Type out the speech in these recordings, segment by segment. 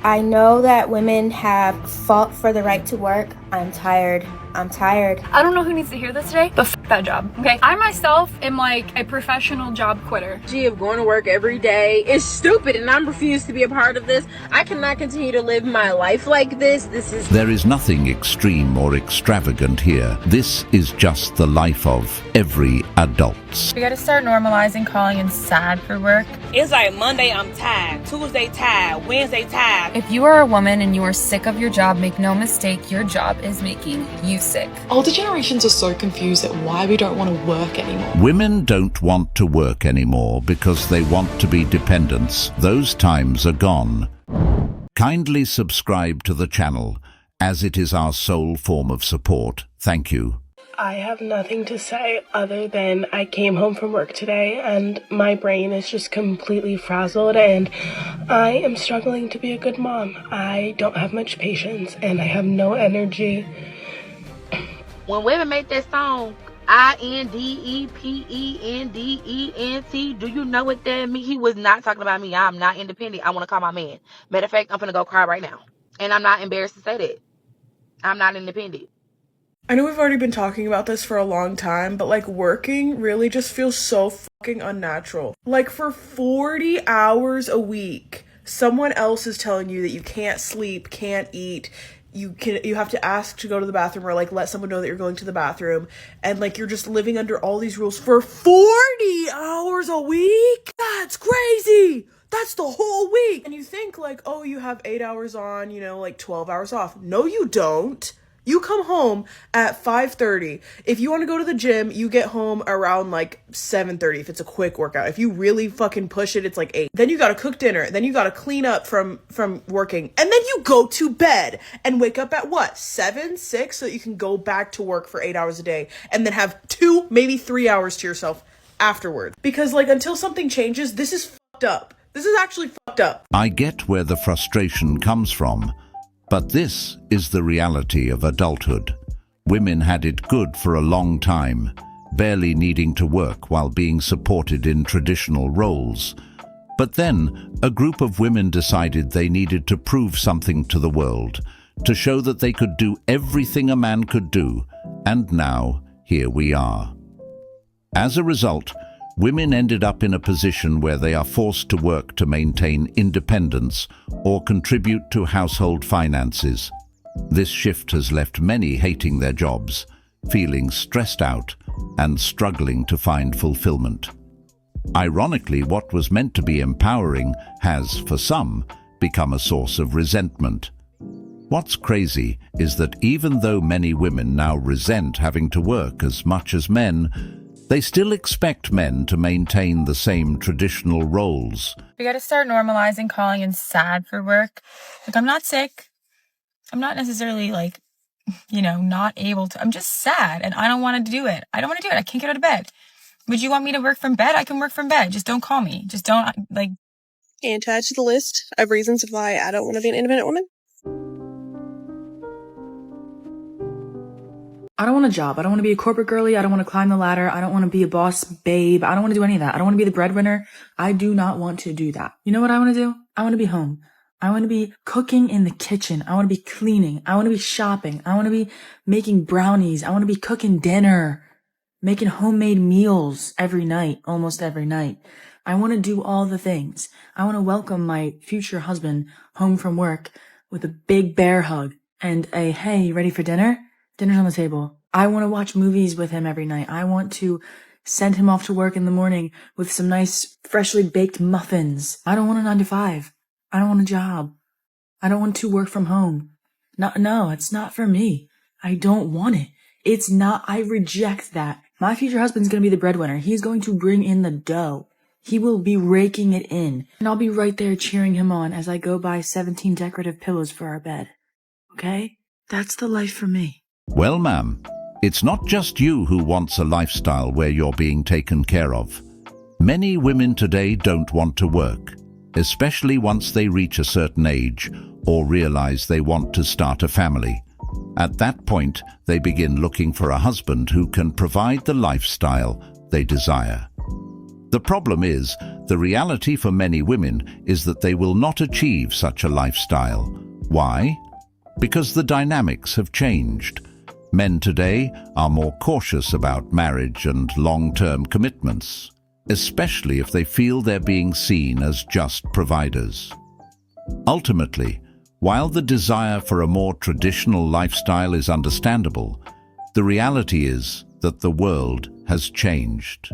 I know that women have fought for the right to work. I'm tired. I don't know who needs to hear this today, but f that job, okay? I myself am like a professional job quitter. Of going to work every day is stupid, and I'm refused to be a part of this. I cannot continue to live my life like this. There is nothing extreme or extravagant here. This is just the life of every adult. We gotta start normalizing calling in sad for work. It's like Monday I'm tired, Tuesday tired, Wednesday tired. If you are a woman and you are sick of your job, make no mistake, your job is making you sick. Older generations are so confused at why we don't want to work anymore. Women don't want to work anymore because they want to be dependents. Those times are gone. Kindly subscribe to the channel, as it is our sole form of support. Thank you. I have nothing to say other than I came home from work today and my brain is just completely frazzled and I am struggling to be a good mom. I don't have much patience and I have no energy. When women make that song, INDEPENDENT, do you know what that means? He was not talking about me. I'm not independent. I want to call my man. Matter of fact, I'm finna go cry right now. And I'm not embarrassed to say that. I'm not independent. I know we've already been talking about this for a long time, but like working really just feels so fucking unnatural. Like for 40 hours a week, someone else is telling you that you can't sleep, can't eat, you have to ask to go to the bathroom or like let someone know that you're going to the bathroom, and like you're just living under all these rules for 40 hours a week. That's crazy. That's the whole week. And you think like, oh, you have 8 hours on, you know, like 12 hours off. No, you don't. You come home at 5:30. If you want to go to the gym, you get home around like 7:30 if it's a quick workout. If you really fucking push it, it's like 8. Then you gotta cook dinner. Then you gotta clean up from working. And then you go to bed and wake up at what? 7, 6 so that you can go back to work for 8 hours a day and then have 2, maybe 3 hours to yourself afterwards. Because like until something changes, this is fucked up. This is actually fucked up. I get where the frustration comes from. But this is the reality of adulthood. Women had it good for a long time, barely needing to work while being supported in traditional roles. But then, a group of women decided they needed to prove something to the world, to show that they could do everything a man could do, and now, here we are. As a result, women ended up in a position where they are forced to work to maintain independence or contribute to household finances. This shift has left many hating their jobs, feeling stressed out, and struggling to find fulfillment. Ironically, what was meant to be empowering has, for some, become a source of resentment. What's crazy is that even though many women now resent having to work as much as men, they still expect men to maintain the same traditional roles. We gotta start normalizing calling in sad for work. Like, I'm not sick. I'm not necessarily like, not able to. I'm just sad and I don't want to do it. I can't get out of bed. Would you want me to work from bed? I can work from bed. Just don't call me. Just don't, like. And to add to the list of reasons why I don't want to be an independent woman. I don't want a job. I don't want to be a corporate girly. I don't want to climb the ladder. I don't want to be a boss babe. I don't want to do any of that. I don't want to be the breadwinner. I do not want to do that. You know what I want to do? I want to be home. I want to be cooking in the kitchen. I want to be cleaning. I want to be shopping. I want to be making brownies. I want to be cooking dinner, making homemade meals every night, almost every night. I want to do all the things. I want to welcome my future husband home from work with a big bear hug and a, hey, you ready for dinner? Dinner's on the table. I want to watch movies with him every night. I want to send him off to work in the morning with some nice, freshly baked muffins. I don't want a 9-to-5. I don't want a job. I don't want to work from home. No, it's not for me. I don't want it. It's not, I reject that. My future husband's going to be the breadwinner. He's going to bring in the dough. He will be raking it in. And I'll be right there cheering him on as I go buy 17 decorative pillows for our bed. Okay? That's the life for me. Well, ma'am, it's not just you who wants a lifestyle where you're being taken care of. Many women today don't want to work, especially once they reach a certain age or realize they want to start a family. At that point, they begin looking for a husband who can provide the lifestyle they desire. The problem is, the reality for many women is that they will not achieve such a lifestyle. Why? Because the dynamics have changed. Men today are more cautious about marriage and long-term commitments, especially if they feel they're being seen as just providers. Ultimately, while the desire for a more traditional lifestyle is understandable, the reality is that the world has changed.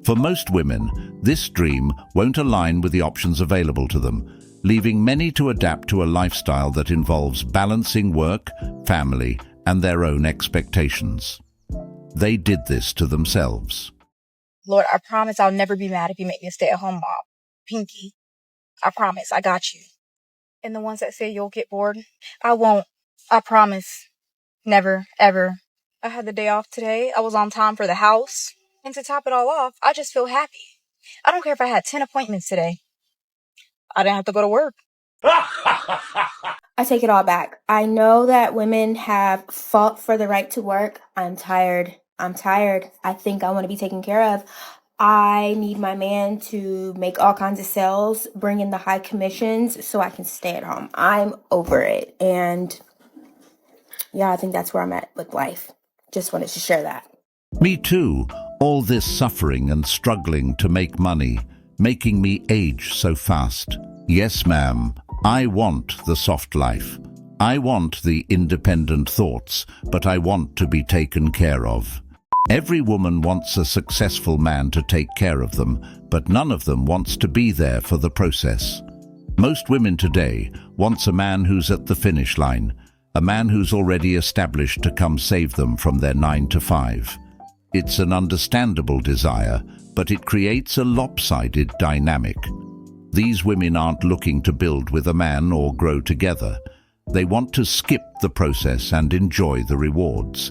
For most women, this dream won't align with the options available to them, leaving many to adapt to a lifestyle that involves balancing work, family, and their own expectations. They did this to themselves. Lord, I promise I'll never be mad if you make me a stay-at-home mom. Pinky, I promise, I got you. And the ones that say you'll get bored, I won't. I promise. Never, ever. I had the day off today. I was on time for the house. And to top it all off, I just feel happy. I don't care if I had 10 appointments today. I didn't have to go to work. I take it all back. I know that women have fought for the right to work. I'm tired. I think I want to be taken care of. I need my man to make all kinds of sales, bring in the high commissions so I can stay at home. I'm over it. And yeah, I think that's where I'm at with life. Just wanted to share that. Me too. All this suffering and struggling to make money, making me age so fast. Yes, ma'am, I want the soft life. I want the independent thoughts, but I want to be taken care of. Every woman wants a successful man to take care of them, but none of them wants to be there for the process. Most women today wants a man who's at the finish line, a man who's already established to come save them from their 9 to 5. It's an understandable desire, but it creates a lopsided dynamic. These women aren't looking to build with a man or grow together. They want to skip the process and enjoy the rewards.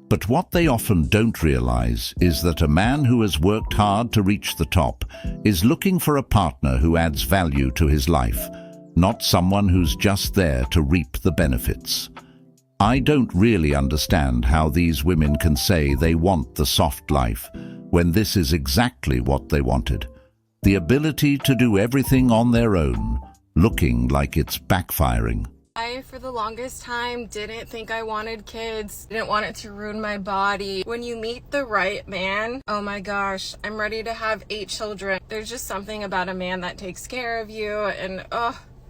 But what they often don't realize is that a man who has worked hard to reach the top is looking for a partner who adds value to his life, not someone who's just there to reap the benefits. I don't really understand how these women can say they want the soft life when this is exactly what they wanted. The ability to do everything on their own, looking like it's backfiring. I, for the longest time, didn't think I wanted kids, didn't want it to ruin my body. When you meet the right man, oh my gosh, I'm ready to have 8 children. There's just something about a man that takes care of you and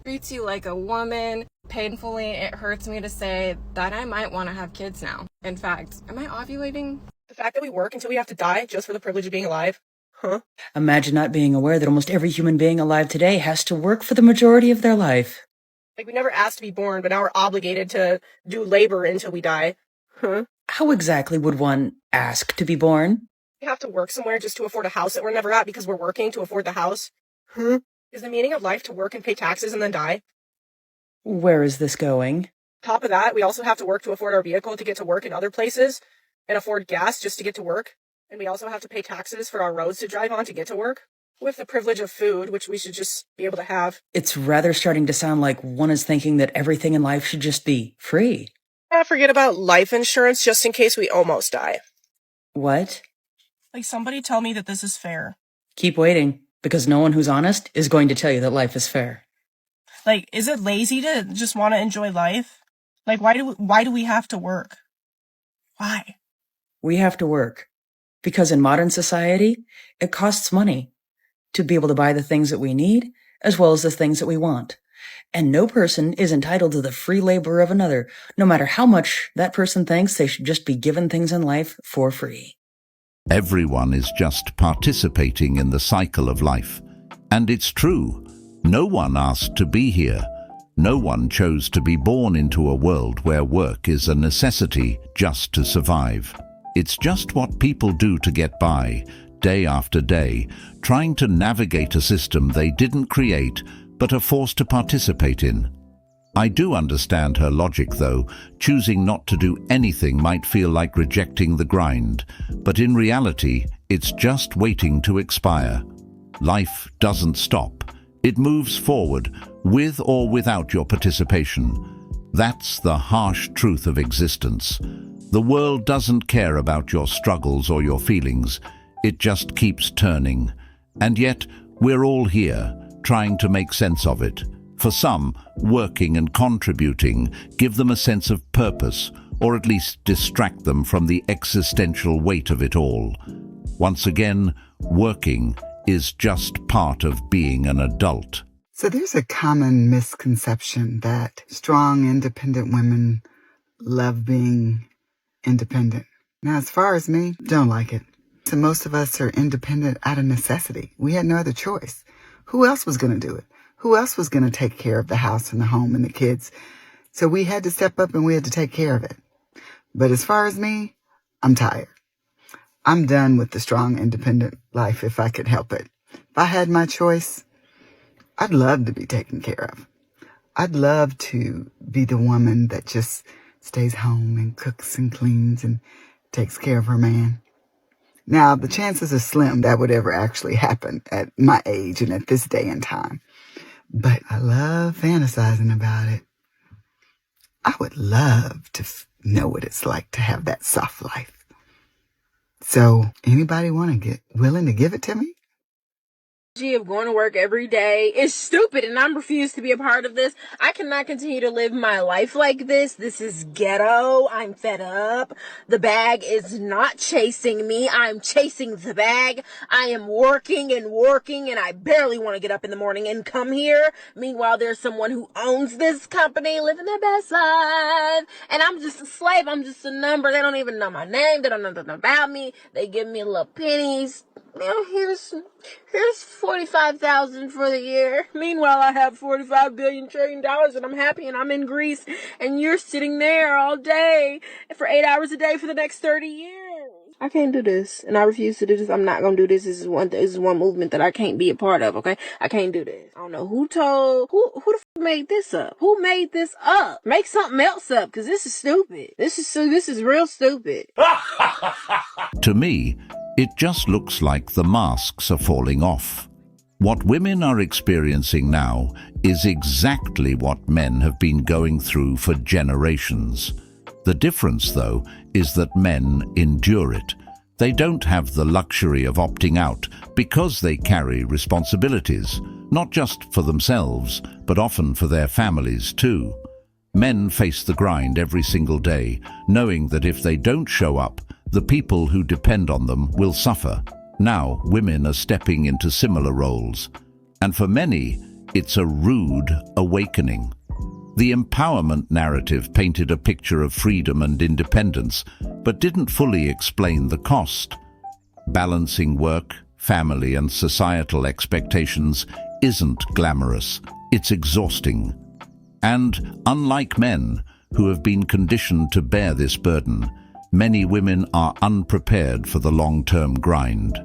treats you like a woman. Painfully, it hurts me to say that I might want to have kids now. In fact, am I ovulating? The fact that we work until we have to die just for the privilege of being alive? Huh? Imagine not being aware that almost every human being alive today has to work for the majority of their life. Like, we never asked to be born, but now we're obligated to do labor until we die. Huh? How exactly would one ask to be born? We have to work somewhere just to afford a house that we're never at because we're working to afford the house. Huh? Is the meaning of life to work and pay taxes and then die? Where is this going? Top of that, we also have to work to afford our vehicle to get to work in other places and afford gas just to get to work. And we also have to pay taxes for our roads to drive on to get to work. With the privilege of food, which we should just be able to have. It's rather starting to sound like one is thinking that everything in life should just be free. Forget about life insurance just in case we almost die. What? Like, somebody tell me that this is fair. Keep waiting, because no one who's honest is going to tell you that life is fair. Like, is it lazy to just want to enjoy life? Like, why do we have to work? Why? We have to work. Because in modern society, it costs money to be able to buy the things that we need, as well as the things that we want. And no person is entitled to the free labor of another, no matter how much that person thinks they should just be given things in life for free. Everyone is just participating in the cycle of life. And it's true. No one asked to be here. No one chose to be born into a world where work is a necessity just to survive. It's just what people do to get by, day after day, trying to navigate a system they didn't create but are forced to participate in. I do understand her logic, though. Choosing not to do anything might feel like rejecting the grind, but in reality, it's just waiting to expire. Life doesn't stop. It moves forward, with or without your participation. That's the harsh truth of existence. The world doesn't care about your struggles or your feelings. It just keeps turning. And yet, we're all here, trying to make sense of it. For some, working and contributing give them a sense of purpose, or at least distract them from the existential weight of it all. Once again, working is just part of being an adult. So there's a common misconception that strong, independent women love being independent. Now, as far as me, don't like it. So most of us are independent out of necessity. We had no other choice. Who else was going to do it? Who else was going to take care of the house and the home and the kids? So we had to step up and we had to take care of it. But as far as me, I'm tired. I'm done with the strong, independent life if I could help it. If I had my choice, I'd love to be taken care of. I'd love to be the woman that just stays home and cooks and cleans and takes care of her man. Now, the chances are slim that would ever actually happen at my age and at this day and time. But I love fantasizing about it. I would love to know what it's like to have that soft life. So, anybody want to get willing to give it to me? Of going to work every day is stupid, and I'm refused to be a part of this. I cannot continue to live my life like this. This is ghetto. I'm fed up. The bag is not chasing me. I'm chasing the bag. I am working, and I barely want to get up in the morning and come here. Meanwhile, there's someone who owns this company living their best life, and I'm just a slave. I'm just a number. They don't even know my name. They don't know nothing about me. They give me little pennies. You know, here's 45,000 for the year. Meanwhile, I have 45 billion trillion dollars and I'm happy and I'm in Greece and you're sitting there all day for 8 hours a day for the next 30 years. I can't do this and I refuse to do this. I'm not going to do this. This is one movement that I can't be a part of, okay? I can't do this. I don't know who the f made this up? Who made this up? Make something else up because this is stupid. This is real stupid. To me, it just looks like the masks are falling off. What women are experiencing now is exactly what men have been going through for generations. The difference, though, is that men endure it. They don't have the luxury of opting out because they carry responsibilities, not just for themselves, but often for their families too. Men face the grind every single day, knowing that if they don't show up, the people who depend on them will suffer. Now, women are stepping into similar roles. And for many, it's a rude awakening. The empowerment narrative painted a picture of freedom and independence, but didn't fully explain the cost. Balancing work, family, and societal expectations isn't glamorous. It's exhausting. And unlike men, who have been conditioned to bear this burden, many women are unprepared for the long-term grind.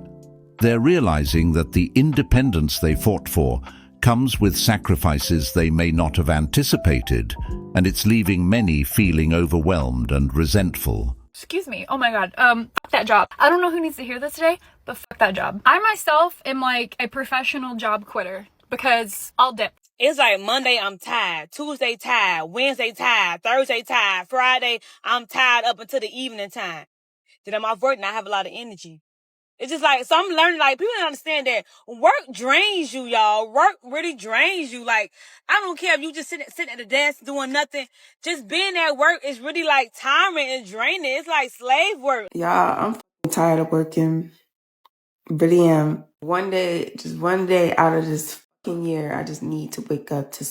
They're realizing that the independence they fought for comes with sacrifices they may not have anticipated, and it's leaving many feeling overwhelmed and resentful. Excuse me. Oh my god. Fuck that job. I don't know who needs to hear this today, but fuck that job. I myself am like a professional job quitter because I'll dip. It's like Monday, I'm tired. Tuesday, tired. Wednesday, tired. Thursday, tired. Friday, I'm tired up until the evening time. Then I'm off work and I have a lot of energy. It's just like, so I'm learning, like, people don't understand that work drains you, y'all. Work really drains you. Like, I don't care if you just sitting at the desk doing nothing. Just being at work is really like tiring and draining. It's like slave work. Y'all, I'm tired of working. Really am. One day out of this year, I just need to wake up to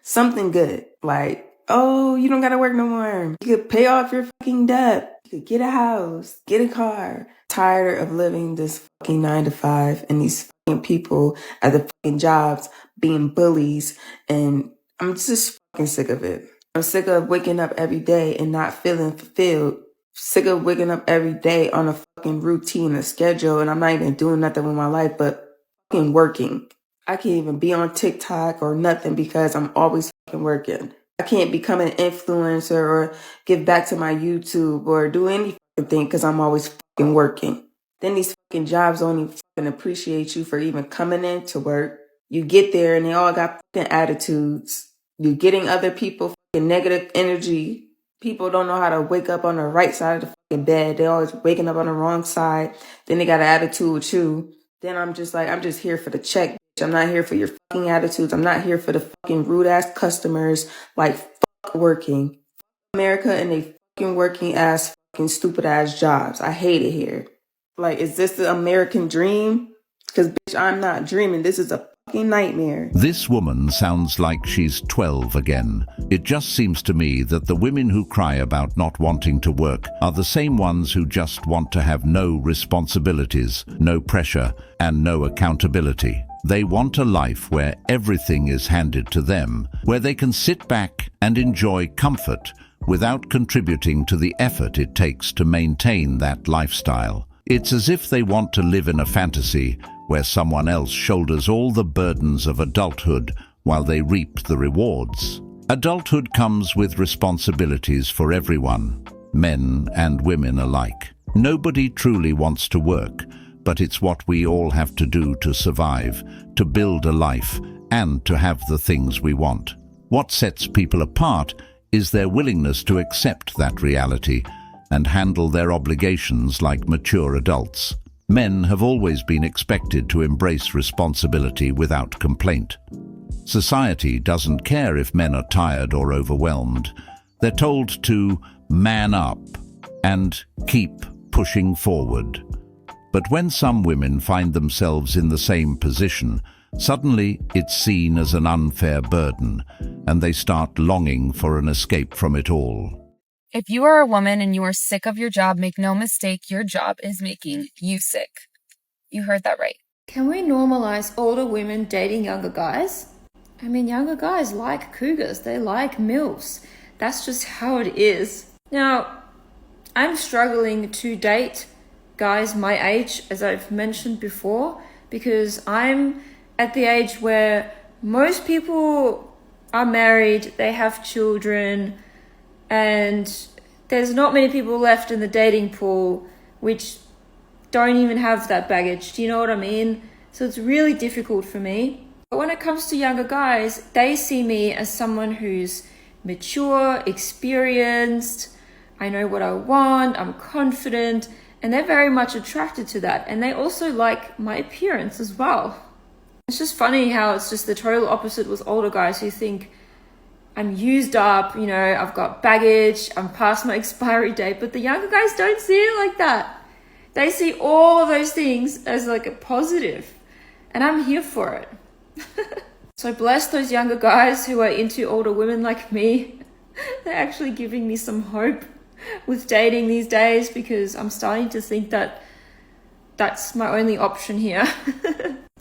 something good. Like, oh, you don't gotta work no more. You could pay off your fucking debt. You could get a house, get a car. Tired of living this fucking 9 to 5 and these fucking people at the fucking jobs being bullies, and I'm just fucking sick of it. I'm sick of waking up every day and not feeling fulfilled. Sick of waking up every day on a fucking routine, a schedule, and I'm not even doing nothing with my life but fucking working. I can't even be on TikTok or nothing because I'm always fucking working. I can't become an influencer or give back to my YouTube or do any fucking thing because I'm always fucking working. Then these fucking jobs don't even fucking appreciate you for even coming in to work. You get there and they all got fucking attitudes. You're getting other people fucking negative energy. People don't know how to wake up on the right side of the fucking bed. They're always waking up on the wrong side. Then they got an attitude with you. then I'm just like, I'm just here for the check, bitch. I'm not here for your fucking attitudes. I'm not here for the fucking rude ass customers. Like, fuck working. America and they fucking working ass, fucking stupid ass jobs. I hate it here. Like, is this the American dream? Because, bitch, I'm not dreaming. This is a fucking nightmare. This woman sounds like she's 12 again. It just seems to me that the women who cry about not wanting to work are the same ones who just want to have no responsibilities, no pressure, and no accountability. They want a life where everything is handed to them, where they can sit back and enjoy comfort without contributing to the effort it takes to maintain that lifestyle. It's as if they want to live in a fantasy where someone else shoulders all the burdens of adulthood while they reap the rewards. Adulthood comes with responsibilities for everyone, men and women alike. Nobody truly wants to work, but it's what we all have to do to survive, to build a life, and to have the things we want. What sets people apart is their willingness to accept that reality and handle their obligations like mature adults. Men have always been expected to embrace responsibility without complaint. Society doesn't care if men are tired or overwhelmed. They're told to man up and keep pushing forward. But when some women find themselves in the same position, suddenly it's seen as an unfair burden, and they start longing for an escape from it all. If you are a woman and you are sick of your job, make no mistake, your job is making you sick. You heard that right. Can we normalize older women dating younger guys? I mean, younger guys like cougars, they like MILFs. That's just how it is. Now, I'm struggling to date guys my age, as I've mentioned before, because I'm at the age where most people are married, they have children, and there's not many people left in the dating pool which don't even have that baggage. Do you know what I mean? So it's really difficult for me. But when it comes to younger guys, they see me as someone who's mature, experienced, I know what I want, I'm confident, and they're very much attracted to that. And they also like my appearance as well. It's just funny how it's just the total opposite with older guys who think I'm used up, you know, I've got baggage, I'm past my expiry date, but the younger guys don't see it like that. They see all of those things as like a positive, and I'm here for it. So bless those younger guys who are into older women like me. They're actually giving me some hope with dating these days, because I'm starting to think that that's my only option here.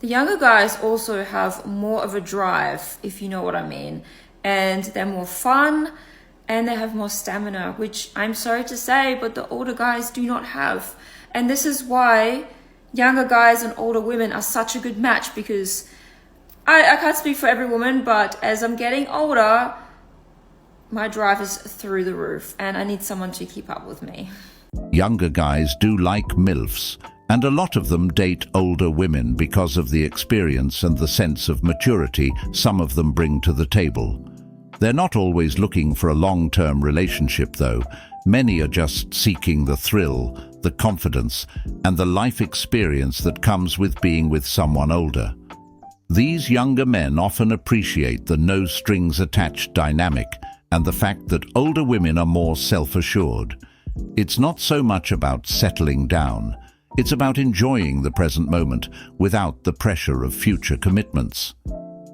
The younger guys also have more of a drive, if you know what I mean. And they're more fun and they have more stamina, which I'm sorry to say, but the older guys do not have. And this is why younger guys and older women are such a good match, because I can't speak for every woman, but as I'm getting older, my drive is through the roof and I need someone to keep up with me. Younger guys do like MILFs, and a lot of them date older women because of the experience and the sense of maturity some of them bring to the table. They're not always looking for a long-term relationship, though. Many are just seeking the thrill, the confidence, and the life experience that comes with being with someone older. These younger men often appreciate the no-strings-attached dynamic and the fact that older women are more self-assured. It's not so much about settling down. It's about enjoying the present moment without the pressure of future commitments.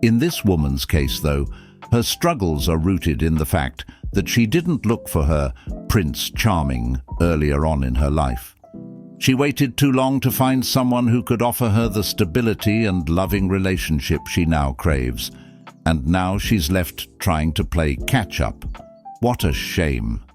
In this woman's case, though, her struggles are rooted in the fact that she didn't look for her Prince Charming earlier on in her life. She waited too long to find someone who could offer her the stability and loving relationship she now craves, and now she's left trying to play catch-up. What a shame.